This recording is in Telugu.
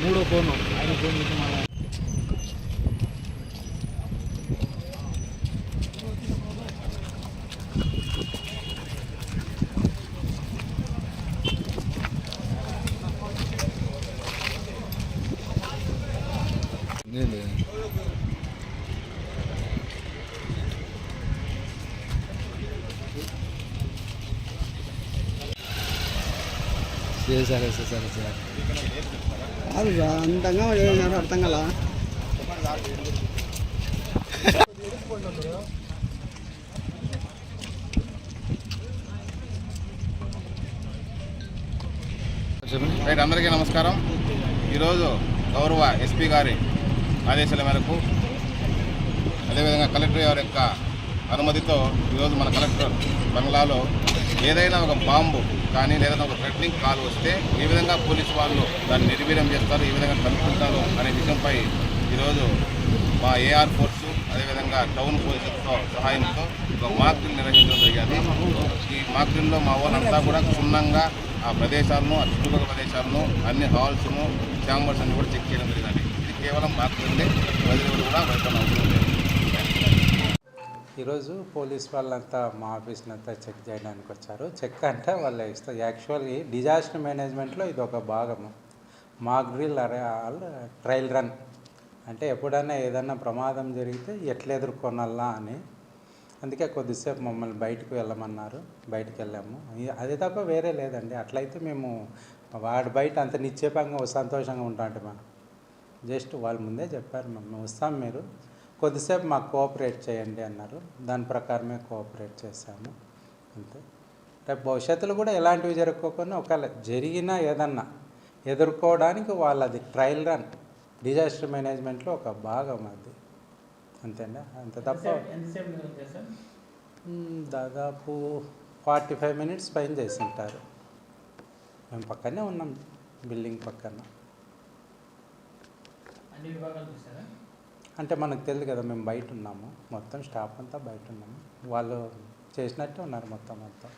మూడో ఫోను ఆయన ఫోన్ సరే కాదు అంతంగా అర్థం కదా. రైట్, అందరికీ నమస్కారం. ఈరోజు గౌరవ ఎస్పీ గారి ఆదేశాల మేరకు అదేవిధంగా కలెక్టర్ గారి యొక్క అనుమతితో ఈరోజు మన కలెక్టర్ బంగ్లాలో ఏదైనా ఒక బాంబు కానీ లేదా ఒక థ్రెటనింగ్ కాల్ వస్తే ఏ విధంగా పోలీసు వాళ్ళు దాన్ని నిర్వీర్యం చేస్తారు, ఏ విధంగా కనుక్కుంటారు అనే విషయంపై ఈరోజు మా ఏఆర్ ఫోర్సు అదేవిధంగా టౌన్ పోలీసులతో సహాయంతో ఒక మాక్ డ్రిల్ నిర్వహించడం జరిగింది. ఈ మాక్ డ్రిల్లో మా వాళ్ళంతా కూడా క్షుణ్ణంగా ఆ ప్రదేశాలను, ఆ చుట్టుపక్కల ప్రదేశాలను, అన్ని హాల్స్ను, ఛాంబర్స్ అన్ని కూడా చెక్ చేయడం జరిగింది. ఇది కేవలం మాక్ డ్రిల్లే, ప్రజలు కూడా భయపడిన అవసరం లేదు. ఈరోజు పోలీస్ వాళ్ళంతా మా ఆఫీస్ని అంతా చెక్ చేయడానికి వచ్చారు. చెక్ అంటే వాళ్ళు యాక్చువల్లీ డిజాస్టర్ మేనేజ్మెంట్లో ఇది ఒక భాగము. మాక్ డ్రిల్ ట్రయల్ రన్ అంటే ఎప్పుడైనా ఏదైనా ప్రమాదం జరిగితే ఎట్లా ఎదుర్కొనాలా అని. అందుకే కొద్దిసేపు మమ్మల్ని బయటకు వెళ్ళమన్నారు, బయటకు వెళ్ళాము. అది తప్ప వేరే లేదండి. అట్లయితే మేము వాడి బయట అంత నిశ్చేపంగా సంతోషంగా ఉంటాంటమా. జస్ట్ వాళ్ళు ముందే చెప్పారు, మేము వస్తాం, మీరు కొద్దిసేపు మాకు కోఆపరేట్ చేయండి అన్నారు. దాని ప్రకారమే కోఆపరేట్ చేశాము అంతే. రేపు భవిష్యత్తులో కూడా ఎలాంటివి జరుపుకోకుండా ఒకవేళ జరిగినా ఏదన్నా ఎదుర్కోవడానికి వాళ్ళది ట్రయల్ రన్ డిజాస్టర్ మేనేజ్మెంట్లో ఒక భాగం అది, అంతేనా. అంత తప్ప దాదాపు 45 మినిట్స్ పైన చేసి ఉంటారు. మేము పక్కనే ఉన్నాం, బిల్డింగ్ పక్కన. అంటే మనకు తెలియదు కదా, మేము బయట ఉన్నాము, మొత్తం స్టాఫ్ అంతా బయట ఉన్నాము. వాళ్ళు చేసినట్టే ఉన్నారు మొత్తం అంతా.